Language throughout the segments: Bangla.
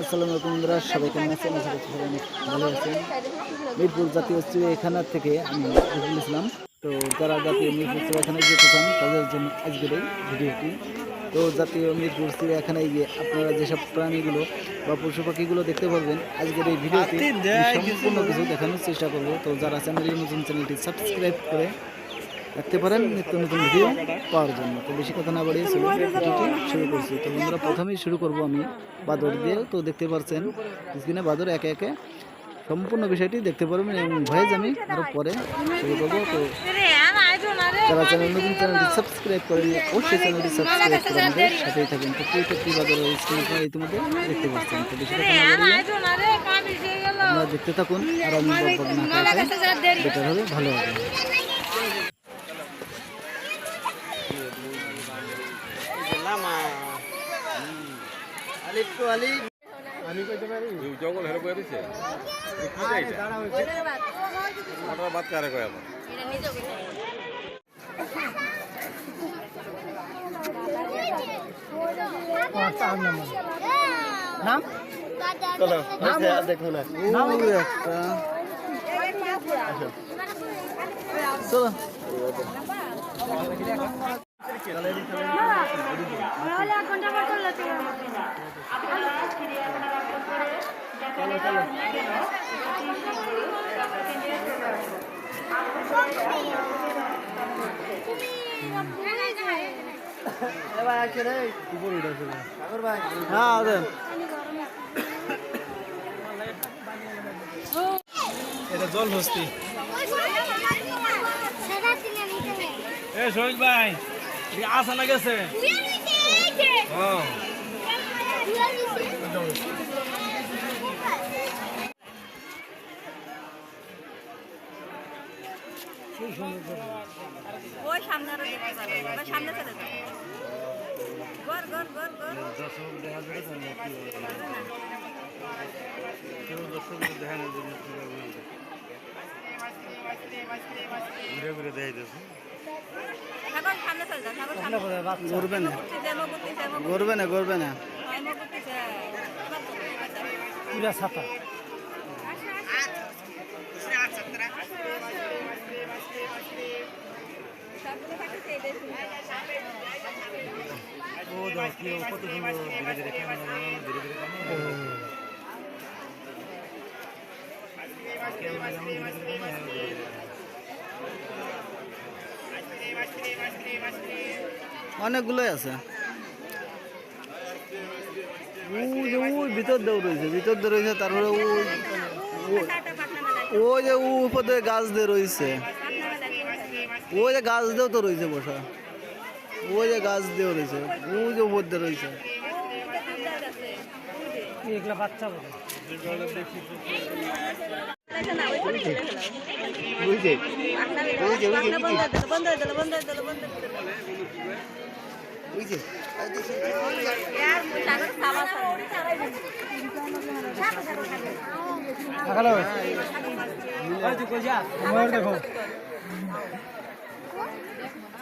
আসসালামু আলাইকুম বন্ধুরা, সবাই কেমন আছেন? আশা করছি সবাই অনেক ভালো আছেন। মিরপুর জাতীয় চিড়িয়াখানা থেকে আমি বলেছিলাম, তো যারা জাতীয় মিরপুর চিড়িয়াখানায় যেতে চান তাদের জন্য আজকের এই ভিডিওটি। তো জাতীয় মিরপুর চিড়িয়াখানায় গিয়ে আপনারা যেসব প্রাণীগুলো বা পশু পাখিগুলো দেখতে পারবেন, আজকের এই ভিডিওতে সম্পূর্ণ কিছু দেখানোর চেষ্টা করবো। তো যারা চ্যানেলের নতুন, চ্যানেলটি সাবস্ক্রাইব করে রাখতে পারেন নিত্য নতুন ভিডিও পাওয়ার জন্য। তো বেশি কথা না বাড়িয়ে ভিডিওটি শুরু করছি। তো বন্ধুরা, প্রথমেই শুরু করব আমি বাদর দিয়ে। তো দেখতে পাচ্ছেন স্ক্রিনে বাদর একে একে সম্পূর্ণ বিষয়টি দেখতে পারবেন এবং ভয়েস আমি আরও পরে শুরু করবো। তো যারা চ্যানেল নতুন, চ্যানেলটি সাবস্ক্রাইব করেন অবশ্যই চ্যানেলটি সাবস্ক্রাইব করে আমাদের সাথেই থাকেন। তো কী বাদর স্ক্রিনে আপনারা ইতিমধ্যে দেখতে পাচ্ছেন। তো বেশি কথা না বাড়িয়ে আপনারা দেখতে থাকুন, আর আমি বেটার হবে, ভালো হবে। জঙ্গল হেরে বয়ে দিছে বাদ কারে কয় আবার দেখুন চলো এটা জল হস্তি। শহীদ ভাই আসা না গেছে। ঘুরবে না পুরা ছাতা। অনেকগুলোই আছে। ভিতর দিয়ে রয়েছে তারপরে ওই যে উপরে গাছ দিয়ে রয়েছে, ওই যে গাছ দিয়েও তো রয়েছে বসা, ওই যে গাছ দিয়েও রয়েছে, ওই যে উপর দিয়ে রয়েছে। বাচ্চা দেখো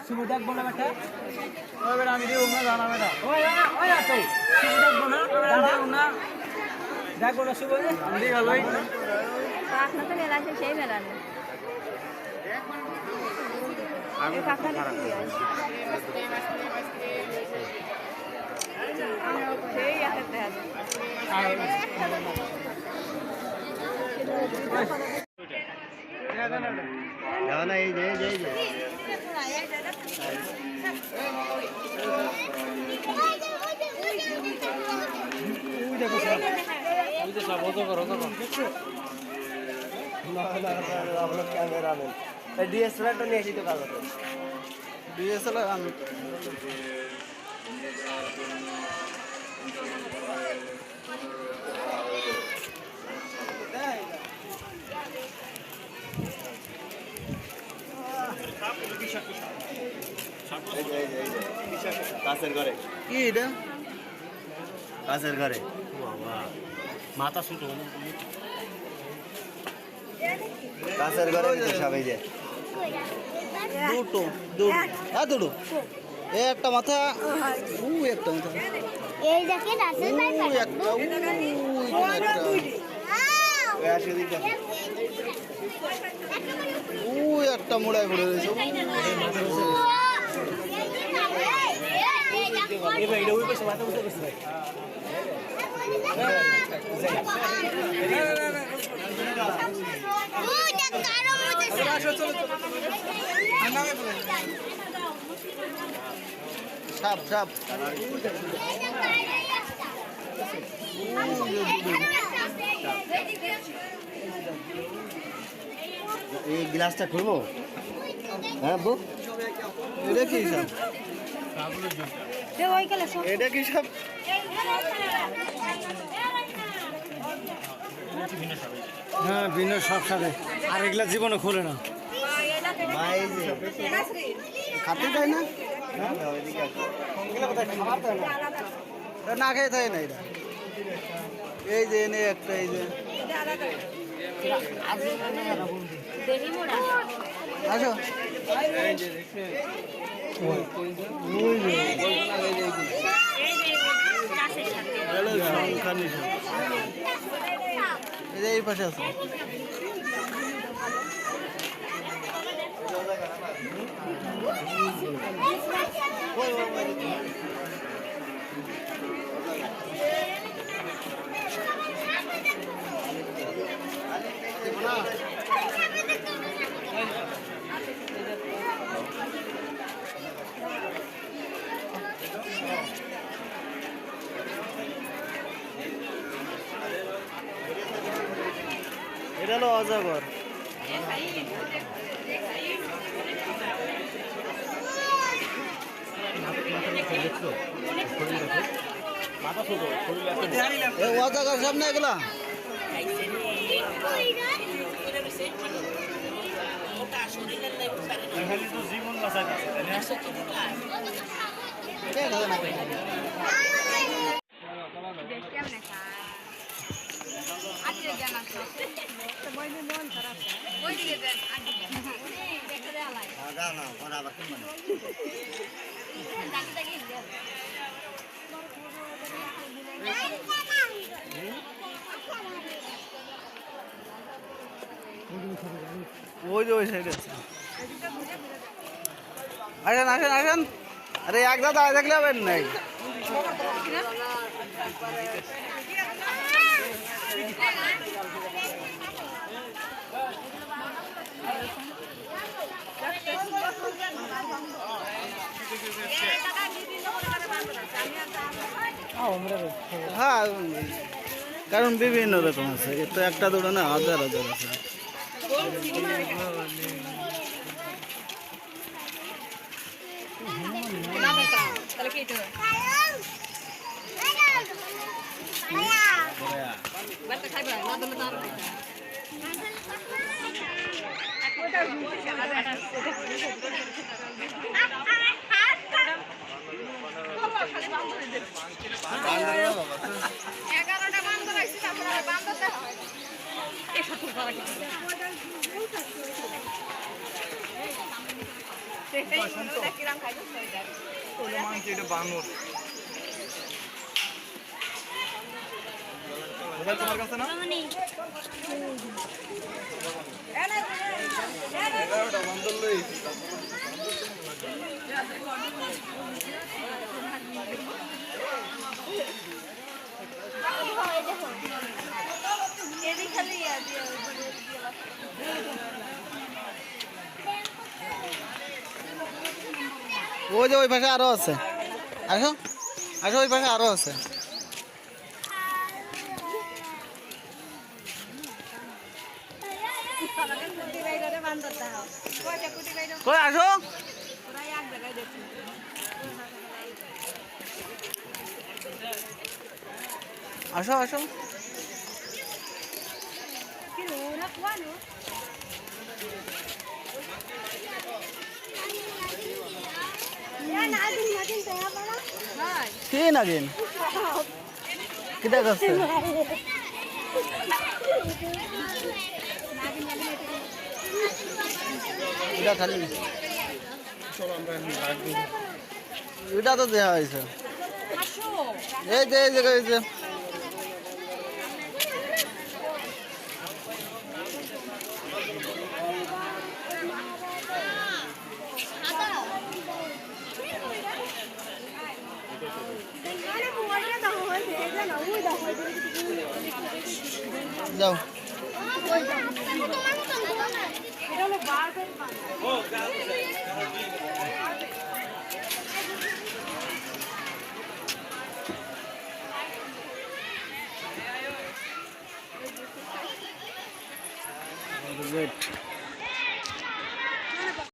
শুভ দেখবো না বেটা, ওই বেটা আমি দেবো না, জানা বেটা শুভ দেখবো না, দেখবো না শুভ আমি দিয়ে গেল সেই মেলা ডিএসএলআরটা নিয়ে এসে তো কাজ হবে। ডিএসএলআর আমি কাছের ঘরে কি এটা কাছের ঘরে মাথা শুট কাছের ঘরে সবাই যায় দুটো একটা মাথা একটা মাথা এই দেখেন আসল ভাই একটা ওই একটা মোড়ায় পড়ে রয়েছে। সাপ সাপ এই গ্লাসটা খুলবো। হ্যাঁ বউ, এটা কি সাপ? এটা কি সাপ? হ্যাঁ ভিন্ন সব সাথে আর এগুলা জীবনে খোলে না। ভাই যে খাতে যায় না, এটা না খেয়ে থাকে না। এটা এই যে এনে একটা, এই যে আসো এই পাশে আছে। এটা হলো অজগর। অজগর সামনে এগুলা জীবন বাঁচা ওই যে ওই সাইডে আছে। আসেন আসেন আসেন, আরে এক দাদা দেখলে হবেন নাই। হ্যাঁ, কারণ বিভিন্ন রকম আছে, তো একটা দুটো না, হাজার হাজার আছে। তোমার কাছে না 11টা বান্দর লইছি। ওই যে ওই পাশে আরো আছে, আসো আসো, ওই পাশে আরো আছে। কই আসো, আসো আসো। কি নাগিন কিটা করছে? এটা খালি এটা তো দেওয়া হয়েছে। এই যে এই যে যাও এটা হলো